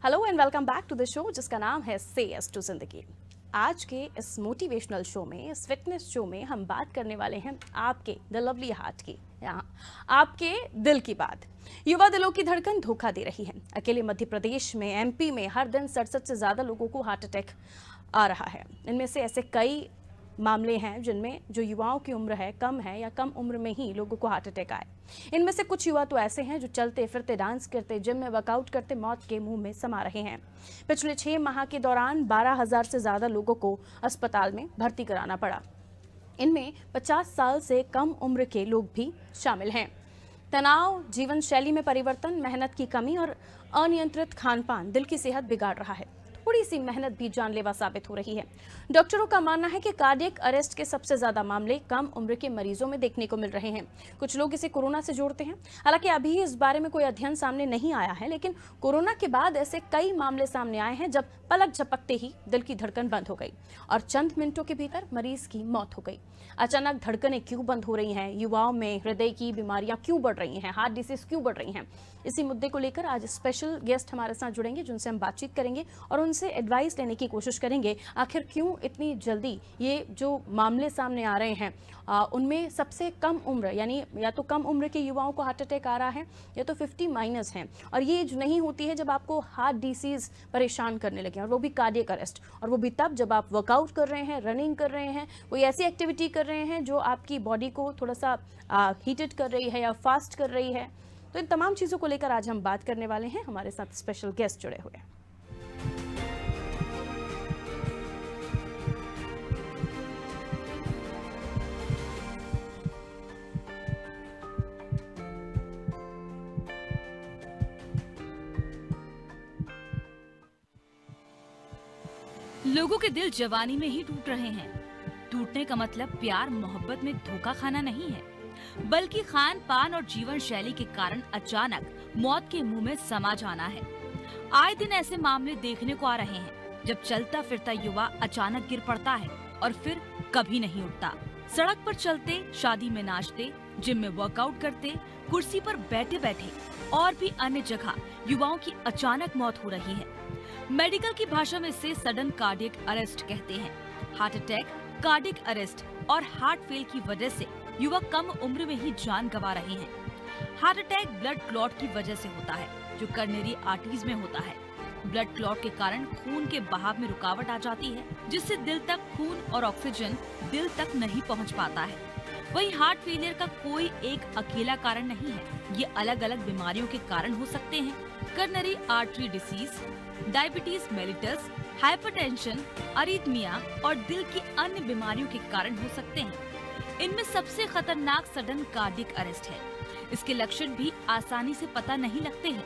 Hello and welcome back to the show जिसका नाम है से यस टू जिंदगी। आज के इस मोटिवेशनल शो में, इस फिटनेस शो में हम बात करने वाले हैं आपके द लवली हार्ट की, यहाँ आपके दिल की बात। युवा दिलों की धड़कन धोखा दे रही है। अकेले मध्य प्रदेश में, एमपी में हर दिन 67 से ज़्यादा लोगों को हार्ट अटैक आ रहा है। इनमें से ऐसे कई मामले हैं जिनमें जो युवाओं की उम्र है कम है या कम उम्र में ही लोगों को हार्ट अटैक आए। इनमें से कुछ युवा तो ऐसे हैं जो चलते फिरते, डांस करते, जिम में वर्कआउट करते मौत के मुंह में समा रहे हैं। पिछले 6 माह के दौरान 12,000 से ज्यादा लोगों को अस्पताल में भर्ती कराना पड़ा। इनमें 50 साल से कम उम्र के लोग भी शामिल हैं। तनाव, जीवन शैली में परिवर्तन, मेहनत की कमी और अनियंत्रित खान पान दिल की सेहत बिगाड़ रहा है। थोड़ी सी मेहनत भी जानलेवा साबित हो रही है। डॉक्टरों का मानना है कि कार्डियक अरेस्ट के सबसे ज्यादा मामले कम उम्र के मरीजों में देखने को मिल रहे हैं। कुछ लोग इसे कोरोना से जोड़ते हैं। हालांकि अभी इस बारे में कोई अध्ययन सामने नहीं आया है, लेकिन कोरोना के बाद ऐसे कई मामले सामने आए हैं जब पलक झपकते ही दिल की धड़कन बंद हो गई और चंद मिनटों के भीतर मरीज की मौत हो गई। अचानक धड़कनें क्यों बंद हो रही हैं? युवाओं में हृदय की बीमारियां क्यों बढ़ रही हैं? हार्ट डिसीज क्यों बढ़ रही हैं? इसी मुद्दे को लेकर आज स्पेशल गेस्ट हमारे साथ जुड़ेंगे जिनसे हम बातचीत करेंगे और उनसे एडवाइस लेने की कोशिश करेंगे। आखिर क्यों इतनी जल्दी ये जो मामले सामने आ रहे हैं, उनमें सबसे कम उम्र यानी या तो कम उम्र के युवाओं को हार्ट अटैक आ रहा है या तो 50 माइनस हैं। और ये एज नहीं होती है जब आपको हार्ट डिसीज परेशान करने लगे, और वो भी कार्डियक अरेस्ट, और वो भी तब जब आप वर्कआउट कर रहे हैं, रनिंग कर रहे हैं, कोई ऐसी एक्टिविटी कर रहे हैं जो आपकी बॉडी को थोड़ा सा हीटेड कर रही है या फास्ट कर रही है। तो इन तमाम चीज़ों को लेकर आज हम बात करने वाले हैं। हमारे साथ स्पेशल गेस्ट जुड़े हुए हैं। लोगों के दिल जवानी में ही टूट रहे हैं। टूटने का मतलब प्यार मोहब्बत में धोखा खाना नहीं है, बल्कि खान पान और जीवन शैली के कारण अचानक मौत के मुंह में समा जाना है। आए दिन ऐसे मामले देखने को आ रहे हैं जब चलता फिरता युवा अचानक गिर पड़ता है और फिर कभी नहीं उठता। सड़क पर चलते, शादी में नाचते, जिम में वर्कआउट करते, कुर्सी पर बैठे बैठे और भी अन्य जगह युवाओं की अचानक मौत हो रही है। मेडिकल की भाषा में इसे सडन कार्डियक अरेस्ट कहते हैं। हार्ट अटैक, कार्डियक अरेस्ट और हार्ट फेल की वजह से युवा कम उम्र में ही जान गंवा रहे हैं। हार्ट अटैक ब्लड क्लॉट की वजह से होता है, जो कॉर्नरी आर्टरीज में होता है। ब्लड क्लॉट के कारण खून के बहाव में रुकावट आ जाती है, जिससे दिल तक खून और ऑक्सीजन दिल तक नहीं पहुंच पाता है। वहीं हार्ट फेलियर का कोई एक अकेला कारण नहीं है, ये अलग अलग बीमारियों के कारण हो सकते हैं। Coronary artery disease, diabetes mellitus, hypertension, arrhythmia और दिल की अन्य बीमारियों के कारण हो सकते हैं। इनमें सबसे खतरनाक सडन कार्डियक अरेस्ट है। इसके लक्षण भी आसानी से पता नहीं लगते हैं।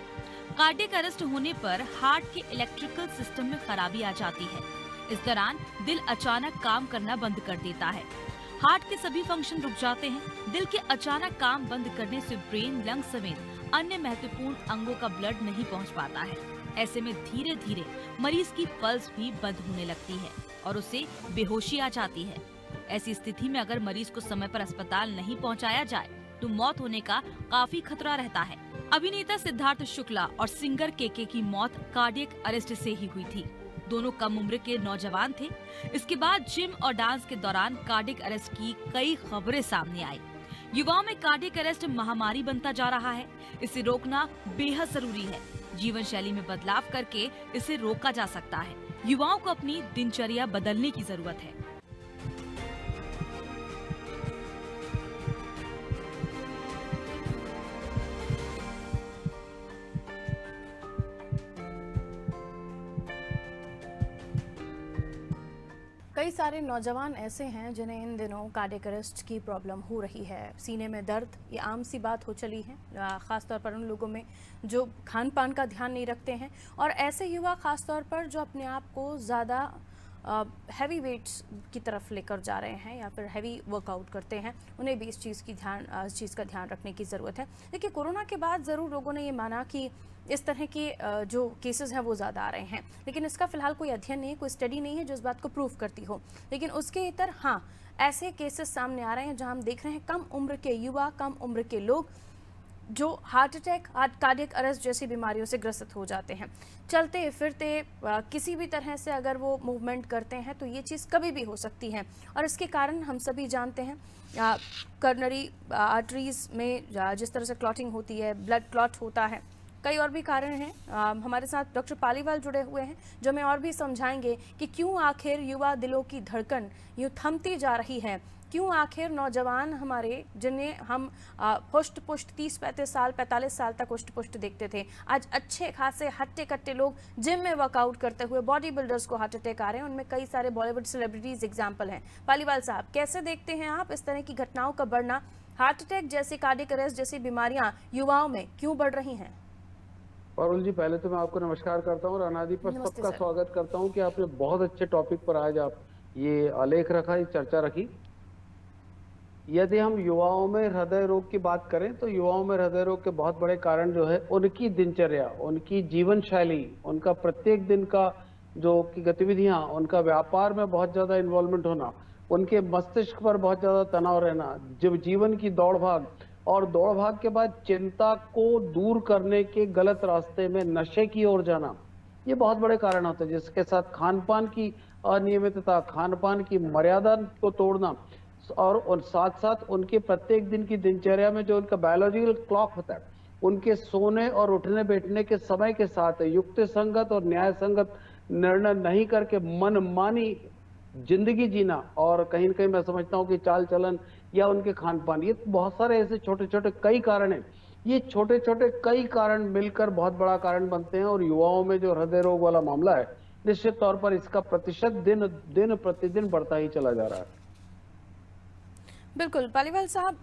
कार्डियक अरेस्ट होने पर हार्ट के इलेक्ट्रिकल सिस्टम में खराबी आ जाती है। इस दौरान दिल अचानक काम करना बंद कर देता है। हार्ट के सभी फंक्शन रुक जाते हैं। दिल के अचानक काम बंद करने से ब्रेन, लंग समेत अन्य महत्वपूर्ण अंगों का ब्लड नहीं पहुंच पाता है। ऐसे में धीरे धीरे मरीज की पल्स भी बंद होने लगती है और उसे बेहोशी आ जाती है। ऐसी स्थिति में अगर मरीज को समय पर अस्पताल नहीं पहुंचाया जाए तो मौत होने का काफी खतरा रहता है। अभिनेता सिद्धार्थ शुक्ला और सिंगर केके की मौत कार्डियक अरेस्ट से ही हुई थी। दोनों कम उम्र के नौजवान थे। इसके बाद जिम और डांस के दौरान कार्डियक अरेस्ट की कई खबरें सामने आई। युवाओं में कार्डियक अरेस्ट महामारी बनता जा रहा है। इसे रोकना बेहद जरूरी है। जीवन शैली में बदलाव करके इसे रोका जा सकता है। युवाओं को अपनी दिनचर्या बदलने की जरूरत है। कई सारे नौजवान ऐसे हैं जिन्हें इन दिनों कार्डियक अरेस्ट की प्रॉब्लम हो रही है। सीने में दर्द, ये आम सी बात हो चली है, ख़ासतौर पर उन लोगों में जो खान पान का ध्यान नहीं रखते हैं। और ऐसे युवा ख़ासतौर पर जो अपने आप को ज़्यादा हैवी वेट्स की तरफ लेकर जा रहे हैं या फिर हैवी वर्कआउट करते हैं, उन्हें भी इस चीज़ का ध्यान रखने की ज़रूरत है। देखिए, कोरोना के बाद ज़रूर लोगों ने ये माना कि इस तरह के जो केसेस हैं वो ज़्यादा आ रहे हैं, लेकिन इसका फ़िलहाल कोई अध्ययन नहीं है, कोई स्टडी नहीं है जो इस बात को प्रूव करती हो। लेकिन उसके इतर हाँ, ऐसे केसेस सामने आ रहे हैं जहां हम देख रहे हैं कम उम्र के युवा, कम उम्र के लोग जो हार्ट अटैक, कार्डियक अरेस्ट जैसी बीमारियों से ग्रसित हो जाते हैं, चलते फिरते किसी भी तरह से अगर वो मूवमेंट करते हैं तो ये चीज़ कभी भी हो सकती है। और इसके कारण हम सभी जानते हैं कर्नरी आर्टरीज में जिस तरह से क्लॉटिंग होती है, ब्लड क्लॉट होता है, कई और भी कारण हैं। हमारे साथ डॉक्टर पालीवाल जुड़े हुए हैं जो हमें और भी समझाएंगे कि क्यों आखिर युवा दिलों की धड़कन यूँ थमती जा रही है, क्यों आखिर नौजवान हमारे जिन्हें हम पुष्ट पुष्ट 30-35 साल 45 साल तक पुष्ट पुष्ट देखते थे, आज अच्छे खासे हट्टे कट्टे लोग जिम में वर्कआउट करते हुए बॉडी बिल्डर्स को हार्ट अटैक आ रहे हैं। उनमें कई सारे बॉलीवुड सेलिब्रिटीज एग्जाम्पल हैं। पालीवाल साहब, कैसे देखते हैं आप इस तरह की घटनाओं का बढ़ना? हार्ट अटैक जैसी, कार्डियक अरेस्ट जैसी बीमारियां युवाओं में क्यों बढ़ रही हैं? पारुल जी, पहले तो मैं आपको नमस्कार करता हूँ और अनादि पर सबका स्वागत करता हूँ कि आपने बहुत अच्छे टॉपिक पर आज आप ये आलेख रखा, ये चर्चा रखी। यदि हम युवाओं में हृदय रोग की बात करें तो युवाओं में हृदय रोग के बहुत बड़े कारण जो है उनकी दिनचर्या, उनकी जीवन शैली, उनका प्रत्येक दिन का जो की गतिविधियां, उनका व्यापार में बहुत ज्यादा इन्वॉल्वमेंट होना, उनके मस्तिष्क पर बहुत ज्यादा तनाव रहना, जब जीवन की दौड़ भाग और दौड़ भाग के बाद चिंता को दूर करने के गलत रास्ते में नशे की ओर जाना, ये बहुत बड़े कारण होते हैं। जिसके साथ खान पान की अनियमितता, खान पान की मर्यादा को तोड़ना और साथ साथ उनके प्रत्येक दिन की दिनचर्या में जो उनका बायोलॉजिकल क्लॉक होता है, उनके सोने और उठने बैठने के समय के साथ युक्त संगत और न्याय संगत निर्णय नहीं करके मनमानी जिंदगी जीना, और कहीं न कहीं मैं समझता हूँ कि चाल चलन या उनके खान पान, ये बहुत सारे ऐसे छोटे छोटे कई कारण हैं। ये छोटे छोटे कई कारण मिलकर बहुत बड़ा कारण बनते हैं और युवाओं में जो हृदय रोग वाला मामला है, निश्चित तौर पर इसका प्रतिशत दिन प्रतिदिन बढ़ता ही चला जा रहा है। बिल्कुल पालीवाल साहब,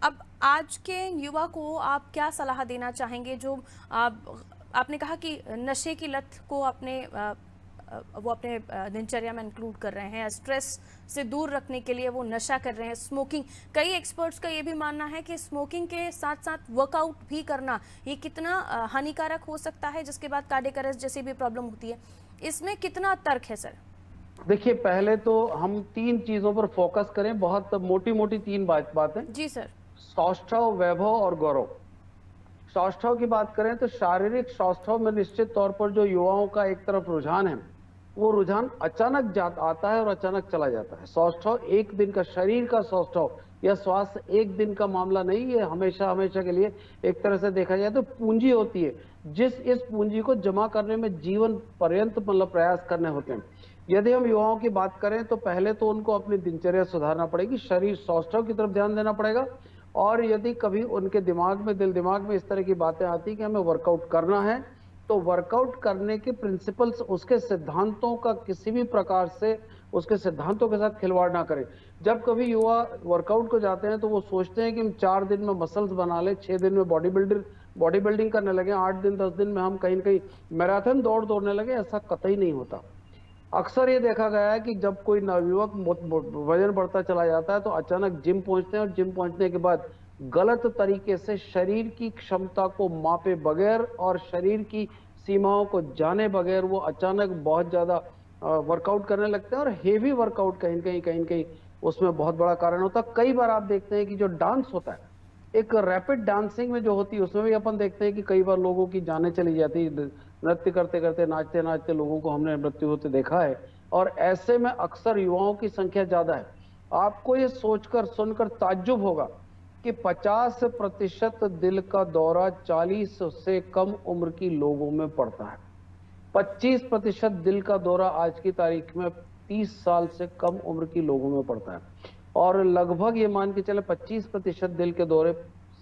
अब आज के युवा को आप क्या सलाह देना चाहेंगे? जो आपने कहा कि नशे की लत को वो अपने दिनचर्या में इंक्लूड कर रहे हैं, स्ट्रेस से दूर रखने के लिए वो नशा कर रहे हैं, स्मोकिंग। कई एक्सपर्ट्स का ये भी मानना है कि स्मोकिंग के साथ साथ वर्कआउट भी करना ये कितना हानिकारक हो सकता है, जिसके बाद कार्डियक अरेस्ट जैसी भी प्रॉब्लम होती है। इसमें कितना तर्क है सर? देखिए, पहले तो हम 3 चीजों पर फोकस करें, बहुत मोटी मोटी 3 बातें। जी सर। सौष्ठव, वैभव और गौरव। सौष्ठव की बात करें तो शारीरिक सौष्ठव में निश्चित तौर पर जो युवाओं का एक तरफ रुझान है, वो रुझान अचानक आता है और अचानक चला जाता है। सौष्ठव एक दिन का, शरीर का सौष्ठव या स्वास्थ्य एक दिन का मामला नहीं है, हमेशा हमेशा के लिए एक तरह से देखा जाए तो पूंजी होती है, इस पूंजी को जमा करने में जीवन पर्यंत मतलब प्रयास करने होते हैं। यदि हम युवाओं की बात करें तो पहले तो उनको अपनी दिनचर्या सुधारना पड़ेगी, शरीर सौष्ठव की तरफ ध्यान देना पड़ेगा। और यदि कभी उनके दिमाग में, दिल दिमाग में इस तरह की बातें आती कि हमें वर्कआउट करना है, तो वर्कआउट करने के प्रिंसिपल्स, उसके सिद्धांतों का किसी भी प्रकार से उसके सिद्धांतों के साथ खिलवाड़ ना करें। जब कभी युवा वर्कआउट को जाते हैं तो वो सोचते हैं कि हम 4 दिन में मसल्स बना ले, 6 दिन में बॉडी बिल्डिंग करने लगे, 8 दिन 10 दिन में हम कहीं न कहीं मैराथन दौड़ने लगे। ऐसा कतई नहीं होता। अक्सर ये देखा गया है कि जब कोई नवयुवक वजन बढ़ता चला जाता है तो अचानक जिम पहुंचते हैं और जिम पहुंचने के बाद गलत तरीके से शरीर की क्षमता को मापे बगैर और शरीर की सीमाओं को जाने बगैर वो अचानक बहुत ज्यादा वर्कआउट करने लगते हैं और हेवी वर्कआउट कहीं कहीं उसमें बहुत बड़ा कारण होता है। कई बार आप देखते हैं कि जो डांस होता है, एक रैपिड डांसिंग में जो होती है, उसमें भी अपन देखते हैं कि कई बार लोगों की जानें चली जाती है। नृत्य करते करते, नाचते नाचते लोगों को हमने मृत्यु होते देखा है। और ऐसे में अक्सर युवाओं की संख्या ज्यादा है। आपको ये सोचकर सुनकर ताज्जुब होगा कि 50% दिल का दौरा 40 से कम उम्र की लोगों में पड़ता है। 25% दिल का दौरा आज की तारीख में 30 साल से कम उम्र की लोगों में पड़ता है। और लगभग ये मान के चले 25% दिल के दौरे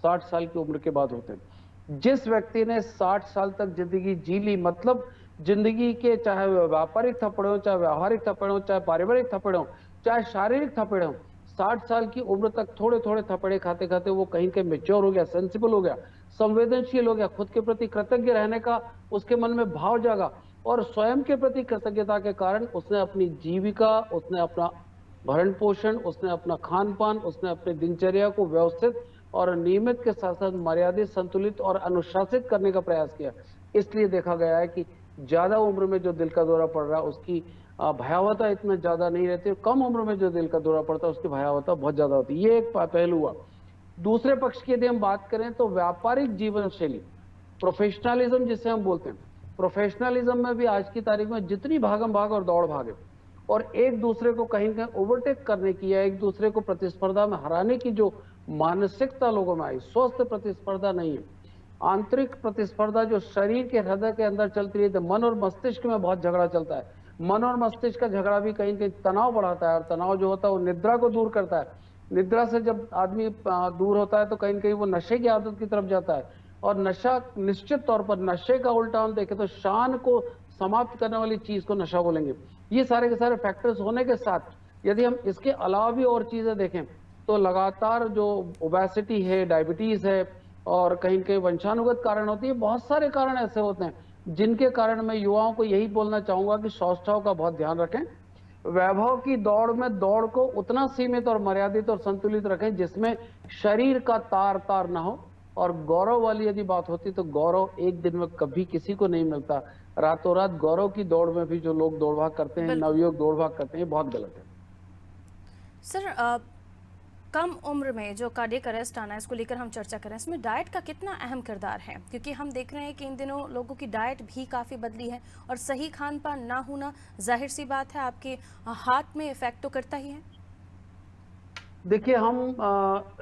60 साल की उम्र के बाद होते हैं। जिस व्यक्ति ने 60 साल तक जिंदगी जी ली, मतलब जिंदगी के चाहे व्यापारिक थप्पड़े हो, चाहे व्यावहारिक थप्पड़े हो, चाहे पारिवारिक थप्पड़े हो, चाहे शारीरिक थप्पड़े हो, 60 साल की उम्र तक थोड़े थोड़े थप्पड़े खाते खाते वो कहीं के मैच्योर हो गया, सेंसिबल हो गया, संवेदनशील हो गया, खुद के प्रति कृतज्ञ रहने का उसके मन में भाव जागा और स्वयं के प्रति कृतज्ञता के कारण उसने अपनी जीविका, उसने अपना भरण पोषण, उसने अपना खान पान, उसने अपनी दिनचर्या को व्यवस्थित और नियमित के साथ साथ मर्यादित, संतुलित और अनुशासित करने का प्रयास किया। इसलिए देखा गया है कि ज्यादा उम्र में जो दिल का दौरा पड़ रहा है उसकी भयावहता इतना ज्यादा नहीं रहती, कम उम्र में जो दिल का दौरा पड़ता है उसकी भयावहता बहुत ज्यादा होती है। ये एक पहलू हुआ। दूसरे पक्ष की यदि हम बात करें तो व्यापारिक जीवन शैली, प्रोफेशनलिज्म जिसे हम बोलते हैं, प्रोफेशनलिज्म में भी आज की तारीख में जितनी भागम भाग और दौड़ भाग है और एक दूसरे को कहीं ना कहीं ओवरटेक करने की या एक दूसरे को प्रतिस्पर्धा में हराने की जो मानसिकता लोगों में आई, स्वस्थ प्रतिस्पर्धा नहीं है, आंतरिक प्रतिस्पर्धा जो शरीर के हृदय के अंदर चलती रही, तो मन और मस्तिष्क में बहुत झगड़ा चलता है। मन और मस्तिष्क का झगड़ा भी कहीं कहीं तनाव बढ़ाता है और तनाव जो होता है वो निद्रा को दूर करता है। निद्रा से जब आदमी दूर होता है तो कहीं कहीं वो नशे की आदत की तरफ जाता है और नशा निश्चित तौर पर नशे का उल्टा हम देखें तो शान को समाप्त करने वाली चीज को नशा बोलेंगे। ये सारे के सारे फैक्टर्स होने के साथ यदि हम इसके अलावा भी और चीजें देखें तो लगातार जो ओबेसिटी है, डायबिटीज है और कहीं कहीं वंशानुगत कारण होती है, बहुत सारे कारण ऐसे होते हैं जिनके कारण मैं युवाओं को यही बोलना चाहूंगा कि शौचालय का बहुत ध्यान रखें। वैभव की दौड़ में दौड़ को उतना सीमित और मर्यादित और संतुलित रखें जिसमें शरीर का तार तार ना हो। और गौरव वाली यदि बात होती तो गौरव एक दिन में कभी किसी को नहीं मिलता। रातों रात गौरव की दौड़ में भी जो लोग दौड़ भाग करते हैं, नवयुवक दौड़ भाग करते हैं, बहुत गलत है। सर, कम उम्र में जो कार्डियक अरेस्ट आना है, इसको लेकर हम चर्चा करें, इसमें डाइट का कितना अहम किरदार है? क्योंकि हम देख रहे हैं कि इन दिनों लोगों की डाइट भी काफ़ी बदली है और सही खान पान ना होना जाहिर सी बात है आपके हार्ट में इफेक्ट तो करता ही है। देखिए, हम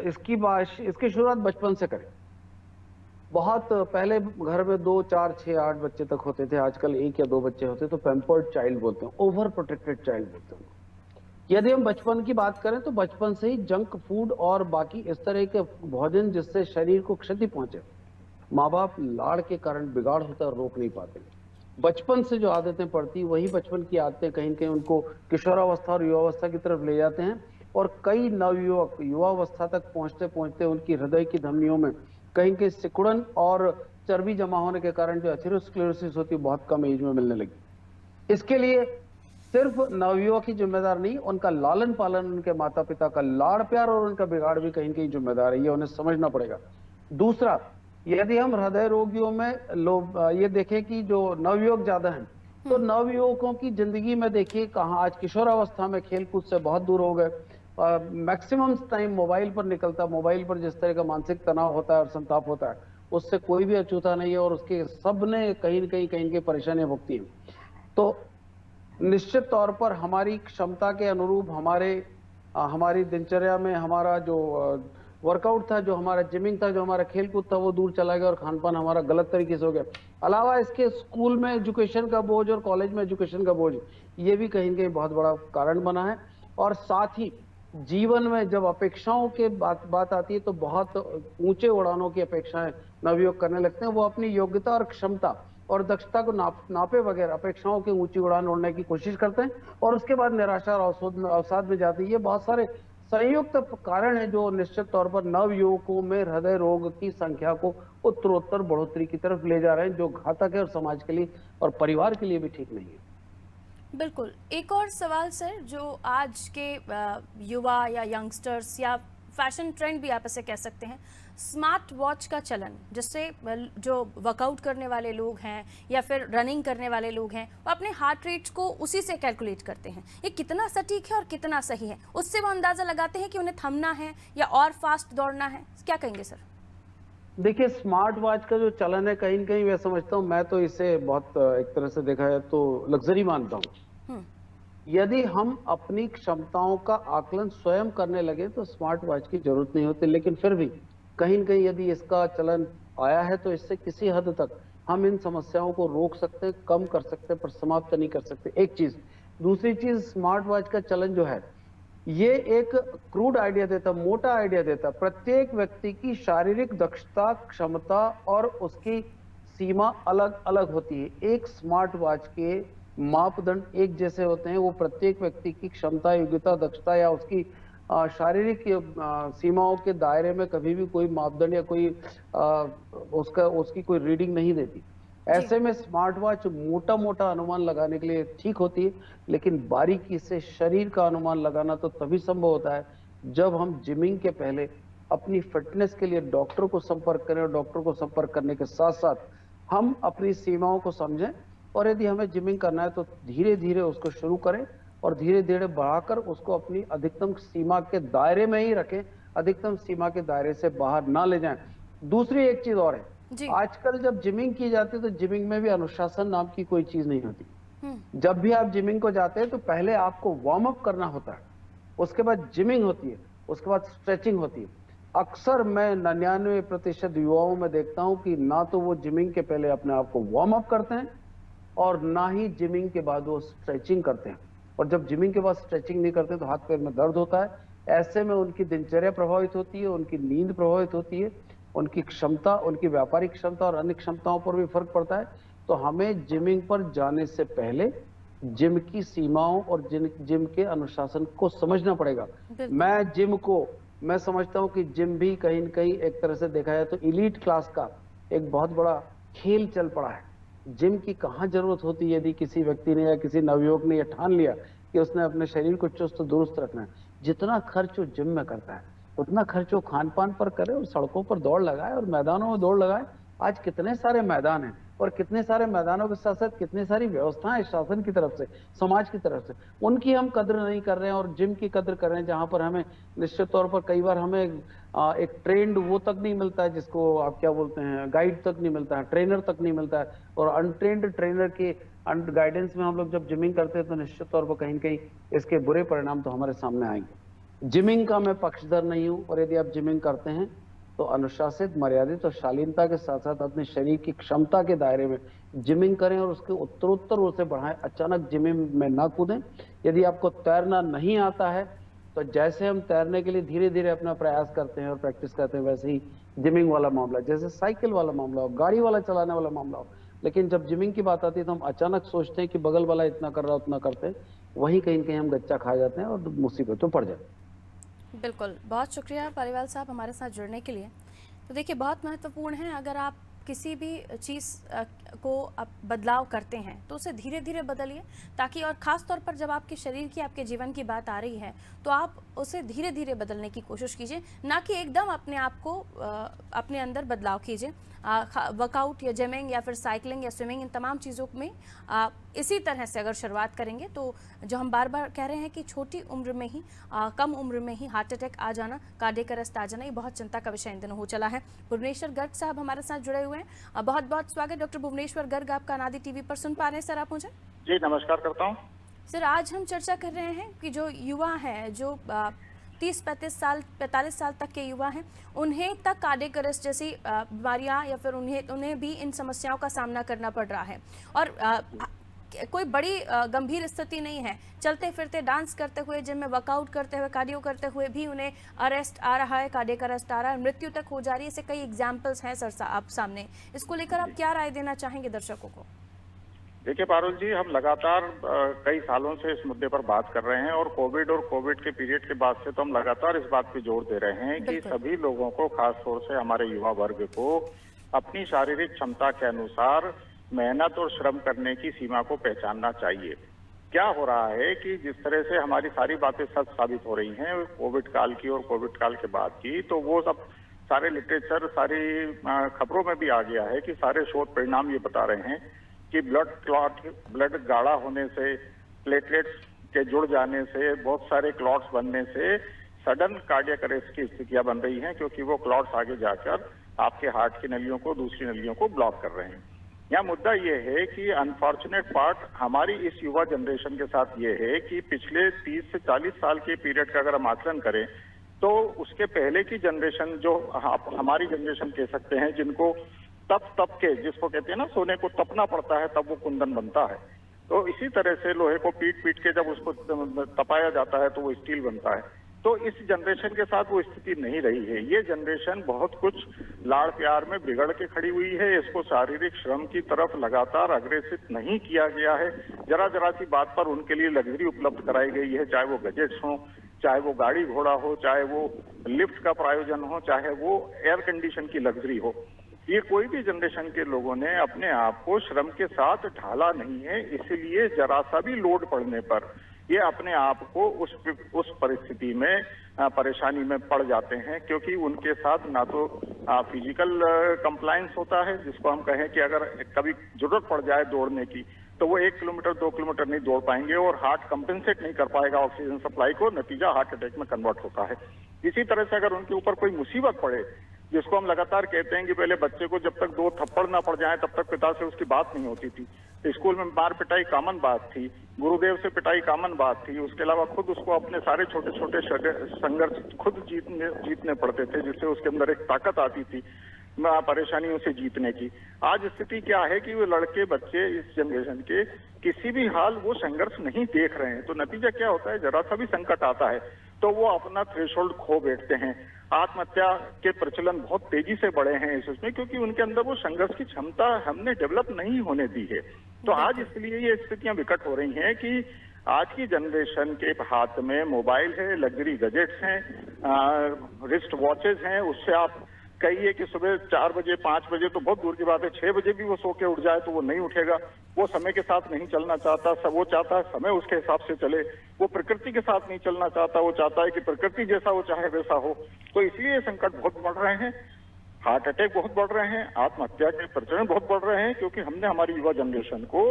इसकी शुरुआत बचपन से करें। बहुत पहले घर में 2, 4, 6, 8 बच्चे तक होते थे, आजकल 1 या 2 बच्चे होते तो पैम्पर्ड चाइल्ड बोलते हैं, ओवर प्रोटेक्टेड चाइल्ड बोलते हैं। यदि हम बचपन की बात करें तो बचपन से ही जंक फूड और बाकी इस तरह के भोजन जिससे शरीर को क्षति पहुंचे, माँ बाप लाड़ के कारण बिगाड़ होता है, रोक नहीं पाते। बचपन से जो आदतें पड़ती वही बचपन की आदतें कहीं कहीं उनको किशोरावस्था और युवावस्था की तरफ ले जाते हैं और कई नवयुवक युवावस्था तक पहुंचते पहुंचते उनकी हृदय की धमनियों में कहीं कहीं सिकुड़न और चर्बी जमा होने के कारण जो एथेरोस्क्लेरोसिस होती है बहुत कम एज में मिलने लगी। इसके लिए सिर्फ नवयुवक ही जिम्मेदार नहीं, उनका लालन पालन, उनके माता पिता का लाड़ प्यार और उनका बिगाड़ भी कहीं कहीं जिम्मेदार है, ये उन्हें समझना पड़ेगा। दूसरा, यदि हम हृदय रोगियों में लोग ये देखें कि जो नवयुवक ज्यादा हैं तो नवयुवकों की जिंदगी में देखिए कहाँ आज किशोरावस्था में खेल कूद से बहुत दूर हो गए, मैक्सिमम टाइम मोबाइल पर निकलता, मोबाइल पर जिस तरह का मानसिक तनाव होता है और संताप होता है उससे कोई भी अछूता नहीं है और उसके सबने कहीं न कहीं परेशानियां भुगती हैं। तो निश्चित तौर पर हमारी क्षमता के अनुरूप हमारी दिनचर्या में हमारा जो वर्कआउट था, जो हमारा जिमिंग था, जो हमारा खेल कूद था वो दूर चला गया और खान पान हमारा गलत तरीके से हो गया। अलावा इसके स्कूल में एजुकेशन का बोझ और कॉलेज में एजुकेशन का बोझ, ये भी कहीं न कहीं बहुत बड़ा कारण बना है। और साथ ही जीवन में जब अपेक्षाओं के बात आती है तो बहुत ऊंचे उड़ानों की अपेक्षाएं नवयुवक करने लगते हैं। वो अपनी योग्यता और क्षमता और दक्षता को नापे बगैर अपेक्षाओं की ऊंची उड़ान उड़ने की कोशिश करते हैं और उसके बाद निराशा और अवसाद में जाती है। ये बहुत सारे संयुक्त कारण है जो निश्चित तौर पर नवयुवकों में हृदय रोग की संख्या को उत्तरोत्तर बढ़ोतरी की तरफ ले जा रहे हैं, जो घातक है और समाज के लिए और परिवार के लिए भी ठीक नहीं है। बिल्कुल। एक और सवाल सर, जो आज के युवा या यंगस्टर्स या फैशन ट्रेंड भी आप इसे कह सकते हैं, स्मार्ट वॉच का चलन, जिससे जो वर्कआउट करने वाले लोग हैं या फिर रनिंग करने वाले लोग हैं वो अपने हार्ट रेट्स को उसी से कैलकुलेट करते हैं। ये कितना सटीक है और कितना सही है, उससे वो अंदाज़ा लगाते हैं कि उन्हें थमना है या और फास्ट दौड़ना है। क्या कहेंगे सर? देखिए, स्मार्ट वॉच का जो चलन है कहीं न कहीं मैं समझता हूँ, मैं तो इसे बहुत एक तरह से देखा है तो लग्जरी मानता हूँ। यदि हम अपनी क्षमताओं का आकलन स्वयं करने लगे तो स्मार्ट वॉच की जरूरत नहीं होती, लेकिन फिर भी कहीं न कहीं यदि इसका चलन आया है तो इससे किसी हद तक हम इन समस्याओं को रोक सकते हैं, कम कर सकते हैं, पर समाप्त नहीं कर सकते। एक चीज। दूसरी चीज, स्मार्ट वॉच का चलन जो है ये एक क्रूड आइडिया देता, मोटा आइडिया देता। प्रत्येक व्यक्ति की शारीरिक दक्षता, क्षमता और उसकी सीमा अलग अलग होती है। एक स्मार्ट वॉच के मापदंड एक जैसे होते हैं, वो प्रत्येक व्यक्ति की क्षमता, योग्यता, दक्षता या उसकी शारीरिक सीमाओं के दायरे में कभी भी कोई मापदंड या कोई उसकी कोई रीडिंग नहीं देती। ऐसे में स्मार्ट वॉच मोटा मोटा अनुमान लगाने के लिए ठीक होती है, लेकिन बारीकी से शरीर का अनुमान लगाना तो तभी संभव होता है जब हम जिमिंग के पहले अपनी फिटनेस के लिए डॉक्टर को संपर्क करें और डॉक्टर को संपर्क करने के साथ साथ हम अपनी सीमाओं को समझें और यदि हमें जिमिंग करना है तो धीरे धीरे उसको शुरू करें और धीरे धीरे बढ़ाकर उसको अपनी अधिकतम सीमा के दायरे में ही रखें। अधिकतम सीमा के दायरे से बाहर ना ले जाएं। दूसरी एक चीज और है, आजकल जब जिमिंग की जाती है तो जिमिंग में भी अनुशासन नाम की कोई चीज नहीं होती। जब भी आप जिमिंग को जाते हैं तो पहले आपको वार्म अप करना होता है, उसके बाद जिमिंग होती है, उसके बाद स्ट्रेचिंग होती है। अक्सर मैं 99% युवाओं में देखता हूं कि ना तो वो जिमिंग के पहले अपने आप को वार्म अप करते हैं और ना ही जिमिंग के बाद वो स्ट्रेचिंग करते हैं। और जब जिमिंग के बाद स्ट्रेचिंग नहीं करते तो हाथ पैर में दर्द होता है। ऐसे में उनकी दिनचर्या प्रभावित होती है, उनकी नींद प्रभावित होती है, उनकी क्षमता, उनकी व्यापारिक क्षमता और अन्य क्षमताओं पर भी फर्क पड़ता है। तो हमें जिमिंग पर जाने से पहले जिम की सीमाओं और जिम के अनुशासन को समझना पड़ेगा। मैं समझता हूं कि जिम भी कहीं न कहीं एक तरह से देखा जाए तो इलीट क्लास का एक बहुत बड़ा खेल चल पड़ा है। जिम की कहाँ जरूरत होती है यदि किसी व्यक्ति ने या किसी नवयुवक ने यह ठान लिया कि उसने अपने शरीर को चुस्त दुरुस्त रखना है। जितना खर्च वो जिम में करता है उतना खर्च वो खान पान पर करे और सड़कों पर दौड़ लगाए और मैदानों में दौड़ लगाए। आज कितने सारे मैदान हैं और कितने सारे मैदानों के साथ साथ कितनी सारी व्यवस्थाएं शासन की तरफ से, समाज की तरफ से, उनकी हम कद्र नहीं कर रहे हैं और जिम की कद्र कर रहे हैं, जहां पर हमें निश्चित तौर पर कई बार हमें एक ट्रेंड वो तक नहीं मिलता है, जिसको आप क्या बोलते हैं, गाइड तक नहीं मिलता है, ट्रेनर तक नहीं मिलता है। और अनट्रेंड ट्रेनर के गाइडेंस में हम लोग जब जिमिंग करते हैं तो निश्चित तौर पर कहीं न कहीं इसके बुरे परिणाम तो हमारे सामने आएंगे। जिमिंग का मैं पक्षधर नहीं हूं और यदि आप जिमिंग करते हैं तो अनुशासित, मर्यादित और शालीनता के साथ साथ अपने शरीर की क्षमता के दायरे में जिमिंग करें और उसके उत्तरोत्तर उसे बढ़ाएं। अचानक जिमिंग में ना कूदें। यदि आपको तैरना नहीं आता है तो जैसे हम तैरने के लिए धीरे धीरे अपना प्रयास करते हैं और प्रैक्टिस करते हैं, वैसे ही जिमिंग वाला मामला, जैसे साइकिल वाला मामला हो, गाड़ी वाला चलाने वाला मामला हो। लेकिन जब जिमिंग की बात आती है तो हम अचानक सोचते हैं कि बगल वाला इतना कर रहा उतना करते हैं, वहीं कहीं न कहीं हम गच्चा खा जाते हैं और मुसीबतों पड़ जाते हैं। बिल्कुल, बहुत शुक्रिया पालीवाल साहब हमारे साथ जुड़ने के लिए। तो देखिए, बहुत महत्वपूर्ण है, अगर आप किसी भी चीज़ को आप बदलाव करते हैं तो उसे धीरे धीरे बदलिए, ताकि और ख़ास तौर पर जब आपके शरीर की, आपके जीवन की बात आ रही है तो आप उसे धीरे धीरे बदलने की कोशिश कीजिए, ना कि एकदम अपने आप को अपने अंदर बदलाव कीजिए। वर्कआउट या जिमिंग या फिर साइकिलिंग या स्विमिंग, इन तमाम चीज़ों में इसी तरह से अगर शुरुआत करेंगे तो जो हम बार बार कह रहे हैं कि छोटी उम्र में ही, कम उम्र में ही हार्ट अटैक आ जाना, कार्डियक अरेस्ट आ जाना, ये बहुत चिंता का विषय इन दिनों हो चला है। भुवनेश्वर गर्ग साहब हमारे साथ जुड़े हुए हैं। बहुत बहुत स्वागत डॉक्टर भुवनेश्वर गर्ग, आपका अनादि टीवी पर सुन पा रहे हैं सर आप मुझे? जी नमस्कार करता हूँ सर। आज हम चर्चा कर रहे हैं कि जो युवा हैं, जो 30-35 साल 45 साल तक के युवा हैं, उन्हें तक कार्डियक अरेस्ट जैसी बीमारियां या फिर उन्हें भी इन समस्याओं का सामना करना पड़ रहा है। और कोई बड़ी गंभीर स्थिति नहीं है, चलते फिरते, डांस करते हुए, जिम में वर्कआउट करते हुए, कार्डियो करते हुए भी उन्हें अरेस्ट आ रहा है, कार्डियक अरेस्ट आ रहा है, मृत्यु तक हो जा रही है। ऐसे कई एग्जाम्पल्स हैं सर आप सामने। इसको लेकर आप क्या राय देना चाहेंगे दर्शकों को? देखिए पारुल जी, हम लगातार कई सालों से इस मुद्दे पर बात कर रहे हैं और कोविड के पीरियड के बाद से तो हम लगातार इस बात पे जोर दे रहे हैं कि सभी लोगों को, खास तौर से हमारे युवा वर्ग को, अपनी शारीरिक क्षमता के अनुसार मेहनत और श्रम करने की सीमा को पहचानना चाहिए। क्या हो रहा है कि जिस तरह से हमारी सारी बातें सच साबित हो रही हैं कोविड काल की और कोविड काल के बाद की, तो वो सब सारे लिटरेचर, सारी खबरों में भी आ गया है कि सारे शोध परिणाम ये बता रहे हैं कि ब्लड गाढ़ा होने से, प्लेटलेट्स के जुड़ जाने से, बहुत सारे क्लॉट्स बनने से सडन कार्डियक अरेस्ट की स्थितियां बन रही हैं, क्योंकि वो क्लॉट्स आगे जाकर आपके हार्ट की नलियों को, दूसरी नलियों को ब्लॉक कर रहे हैं। यहाँ मुद्दा ये है कि अनफॉर्चुनेट पार्ट हमारी इस युवा जनरेशन के साथ ये है कि पिछले 30 से 40 साल के पीरियड का अगर हम आकलन करें तो उसके पहले की जनरेशन, जो हमारी जनरेशन कह सकते हैं, जिनको तप के, जिसको कहते हैं ना, सोने को तपना पड़ता है तब वो कुंदन बनता है, तो इसी तरह से लोहे को पीट के जब उसको तपाया जाता है तो वो स्टील बनता है। तो इस जनरेशन के साथ वो स्थिति नहीं रही है। ये जनरेशन बहुत कुछ लाड़ प्यार में बिगड़ के खड़ी हुई है। इसको शारीरिक श्रम की तरफ लगातार अग्रेसित नहीं किया गया है। जरा सी बात पर उनके लिए लग्जरी उपलब्ध कराई गई है, चाहे वो गजेट्स हो, चाहे वो गाड़ी घोड़ा हो, चाहे वो लिफ्ट का प्रायोजन हो, चाहे वो एयर कंडीशन की लग्जरी हो। ये कोई भी जनरेशन के लोगों ने अपने आप को श्रम के साथ ढाला नहीं है, इसलिए जरा सा भी लोड पड़ने पर ये अपने आप को उस परिस्थिति में परेशानी में पड़ जाते हैं, क्योंकि उनके साथ ना तो फिजिकल कंप्लायंस होता है, जिसको हम कहें कि अगर कभी जरूरत पड़ जाए दौड़ने की तो वो 1 किलोमीटर 2 किलोमीटर नहीं दौड़ पाएंगे और हार्ट कंपेंसेट नहीं कर पाएगा ऑक्सीजन सप्लाई को, नतीजा हार्ट अटैक में कन्वर्ट होता है। इसी तरह से अगर उनके ऊपर कोई मुसीबत पड़े, जिसको हम लगातार कहते हैं कि पहले बच्चे को जब तक 2 थप्पड़ ना पड़ जाए तब तक पिता से उसकी बात नहीं होती थी। स्कूल में मार पिटाई कॉमन बात थी, गुरुदेव से पिटाई कॉमन बात थी, उसके अलावा खुद उसको अपने सारे छोटे छोटे संघर्ष खुद जीतने पड़ते थे, जिससे उसके अंदर एक ताकत आती थी परेशानियों से जीतने की। आज स्थिति क्या है कि वो लड़के बच्चे इस जनरेशन के किसी भी हाल वो संघर्ष नहीं देख रहे हैं, तो नतीजा क्या होता है, जरा सा भी संकट आता है तो वो अपना थ्रेशोल्ड खो बैठते हैं। आत्महत्या के प्रचलन बहुत तेजी से बढ़े हैं इसमें, क्योंकि उनके अंदर वो संघर्ष की क्षमता हमने डेवलप नहीं होने दी है। तो आज इसलिए ये स्थितियां विकट हो रही हैं कि आज की जनरेशन के हाथ में मोबाइल है, लग्जरी गैजेट्स हैं, रिस्ट वॉचेज हैं, उससे आप कहिए कि सुबह 4 बजे 5 बजे तो बहुत दूर की बात है, 6 बजे भी वो सो के उठ जाए तो वो नहीं उठेगा। वो समय के साथ नहीं चलना चाहता, सब वो चाहता है समय उसके हिसाब से चले। वो प्रकृति के साथ नहीं चलना चाहता, वो चाहता है कि प्रकृति जैसा वो चाहे वैसा हो। तो इसलिए संकट बहुत बढ़ रहे हैं, हार्ट अटैक बहुत बढ़ रहे हैं, आत्महत्या के प्रचलन बहुत बढ़ रहे हैं, क्योंकि हमने हमारी युवा जनरेशन को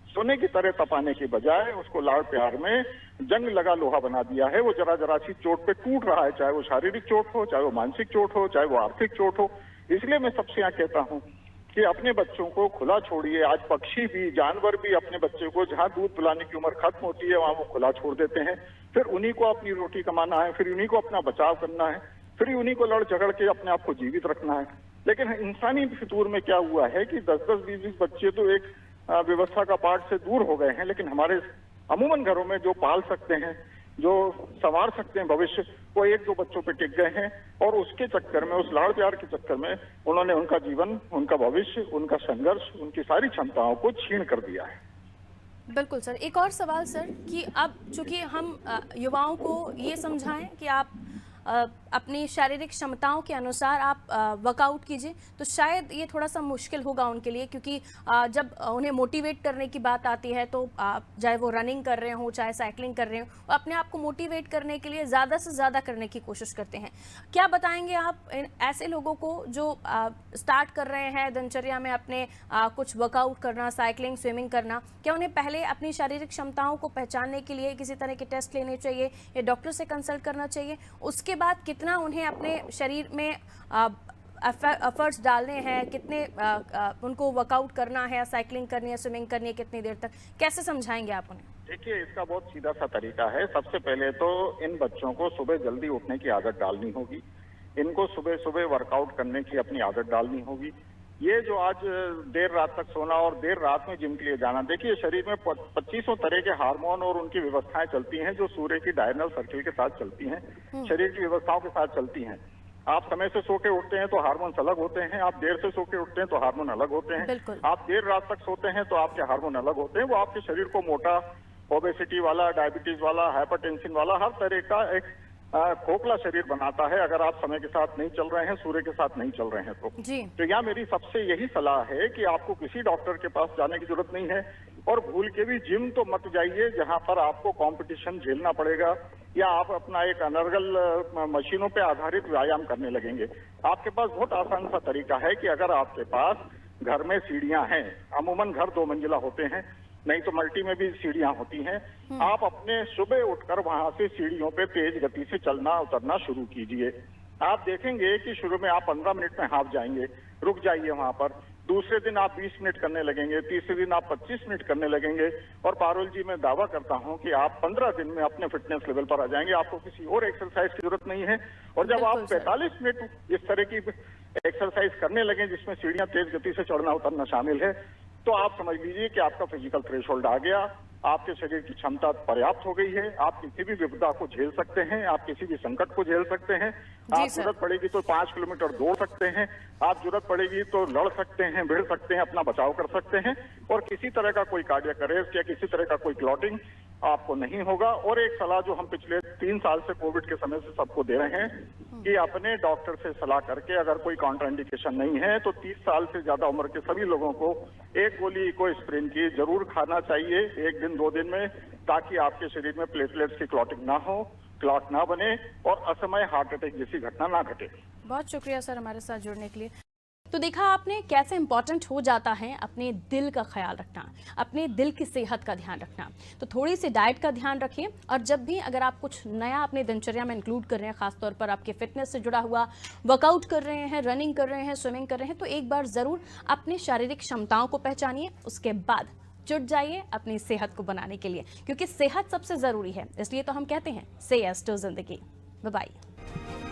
सोने की तरह तपाने की बजाय उसको लाड़ प्यार में जंग लगा लोहा बना दिया है। वो जरा जरा सी चोट पे टूट रहा है, चाहे वो शारीरिक चोट हो, चाहे वो मानसिक चोट हो, चाहे वो आर्थिक चोट हो। इसलिए मैं सबसे यहाँ कहता हूँ कि अपने बच्चों को खुला छोड़िए। आज पक्षी भी, जानवर भी अपने बच्चे को जहाँ दूध पिलाने की उम्र खत्म होती है वहां वो खुला छोड़ देते हैं। फिर उन्हीं को अपनी रोटी कमाना है, फिर उन्हीं को अपना बचाव करना है, फिर उन्हीं को लड़ झगड़ के अपने आप को जीवित रखना है। लेकिन इंसानी फितूर में क्या हुआ है कि 10-10, 20-20 बच्चे तो एक व्यवस्था का पार्ट से दूर हो गए हैं, लेकिन हमारे अमूमन घरों में जो पाल सकते हैं, जो संवार सकते हैं भविष्य, वो 1-2 बच्चों पे टिक गए हैं। और उसके चक्कर में, उस लाड़ प्यार के चक्कर में उन्होंने उनका जीवन, उनका भविष्य, उनका संघर्ष, उनकी सारी क्षमताओं को छीन कर दिया है। बिल्कुल सर। एक और सवाल सर कि अब चूंकि हम युवाओं को ये समझाएं कि आप अपनी शारीरिक क्षमताओं के अनुसार आप वर्कआउट कीजिए, तो शायद ये थोड़ा सा मुश्किल होगा उनके लिए, क्योंकि जब उन्हें मोटिवेट करने की बात आती है तो चाहे वो रनिंग कर रहे हो, चाहे साइकिलिंग कर रहे हो, वो अपने आप को मोटिवेट करने के लिए ज़्यादा से ज़्यादा करने की कोशिश करते हैं। क्या बताएंगे आप ऐसे लोगों को जो स्टार्ट कर रहे हैं दिनचर्या में अपने कुछ वर्कआउट करना, साइकिलिंग, स्विमिंग करना, क्या उन्हें पहले अपनी शारीरिक क्षमताओं को पहचानने के लिए किसी तरह के टेस्ट लेने चाहिए या डॉक्टर से कंसल्ट करना चाहिए? उसके बाद कितना उन्हें अपने शरीर में एफर्ट्स डालने हैं, कितने उनको वर्कआउट करना है, साइकिलिंग करनी है, स्विमिंग करनी है, कितनी देर तक, कैसे समझाएंगे आप उन्हें? देखिए, इसका बहुत सीधा सा तरीका है। सबसे पहले तो इन बच्चों को सुबह जल्दी उठने की आदत डालनी होगी। इनको सुबह सुबह वर्कआउट करने की अपनी आदत डालनी होगी। ये जो आज देर रात तक सोना और देर रात में जिम के लिए जाना, देखिए शरीर में 2500 तरह के हार्मोन और उनकी व्यवस्थाएं चलती हैं जो सूर्य की डायरनल सर्किल के साथ चलती हैं, शरीर की व्यवस्थाओं के साथ चलती हैं। आप समय से सो के उठते हैं तो हार्मोन्स अलग होते हैं, आप देर से सो के उठते हैं तो हार्मोन अलग होते हैं, आप देर रात तक सोते हैं तो आपके हार्मोन अलग होते हैं। वो आपके शरीर को मोटा, ओबेसिटी वाला, डायबिटीज वाला, हाइपरटेंशन वाला, हर तरह का एक खोखला शरीर बनाता है अगर आप समय के साथ नहीं चल रहे हैं, सूर्य के साथ नहीं चल रहे हैं तो यहाँ मेरी सबसे यही सलाह है कि आपको किसी डॉक्टर के पास जाने की जरूरत नहीं है और भूल के भी जिम तो मत जाइए जहाँ पर आपको कंपटीशन झेलना पड़ेगा या आप अपना एक अनर्गल मशीनों पे आधारित व्यायाम करने लगेंगे। आपके पास बहुत आसान सा तरीका है कि अगर आपके पास घर में सीढ़ियां हैं, अमूमन घर 2 मंजिला होते हैं, नहीं तो मल्टी में भी सीढ़ियां होती हैं, आप अपने सुबह उठकर वहां से सीढ़ियों पे तेज गति से चलना उतरना शुरू कीजिए। आप देखेंगे कि शुरू में आप 15 मिनट में हाफ जाएंगे, रुक जाइए वहां पर, दूसरे दिन आप 20 मिनट करने लगेंगे, तीसरे दिन आप 25 मिनट करने लगेंगे और पारुल जी मैं दावा करता हूं कि आप 15 दिन में अपने फिटनेस लेवल पर आ जाएंगे। आपको किसी और एक्सरसाइज की जरूरत नहीं है। और जब आप 45 मिनट इस तरह की एक्सरसाइज करने लगे जिसमें सीढ़ियां तेज गति से चढ़ना उतरना शामिल है, तो आप समझ लीजिए कि आपका फिजिकल थ्रेशोल्ड आ गया, आपके शरीर की क्षमता पर्याप्त हो गई है, आप किसी भी विपदा को झेल सकते हैं, आप किसी भी संकट को झेल सकते हैं। आप जरूरत पड़ेगी तो 5 किलोमीटर दौड़ सकते हैं, आप जरूरत पड़ेगी तो लड़ सकते हैं, भिड़ सकते हैं, अपना बचाव कर सकते हैं और किसी तरह का कोई कार्डियक अरेस्ट या किसी तरह का कोई क्लॉटिंग आपको नहीं होगा। और एक सलाह जो हम पिछले 3 साल से कोविड के समय से सबको दे रहे हैं कि अपने डॉक्टर से सलाह करके अगर कोई कॉन्ट्राइंडिकेशन नहीं है तो 30 साल से ज्यादा उम्र के सभी लोगों को एक गोली इकोस्प्रिन की जरूर खाना चाहिए 1 दिन 2 दिन में, ताकि आपके शरीर में प्लेटलेट्स की क्लॉटिंग ना हो, क्लॉट ना बने और असमय हार्ट अटैक जैसी घटना ना घटे। बहुत शुक्रिया सर हमारे साथ जुड़ने के लिए। तो देखा आपने कैसे इंपॉर्टेंट हो जाता है अपने दिल का ख्याल रखना, अपने दिल की सेहत का ध्यान रखना। तो थोड़ी सी डाइट का ध्यान रखिए, और जब भी अगर आप कुछ नया अपने दिनचर्या में इंक्लूड कर रहे हैं, खासतौर पर आपके फिटनेस से जुड़ा हुआ वर्कआउट कर रहे हैं, रनिंग कर रहे हैं, स्विमिंग कर रहे हैं, तो एक बार ज़रूर अपनी शारीरिक क्षमताओं को पहचानिए, उसके बाद जुट जाइए अपनी सेहत को बनाने के लिए, क्योंकि सेहत सबसे ज़रूरी है। इसलिए तो हम कहते हैं से यस टू जिंदगी। Bye bye.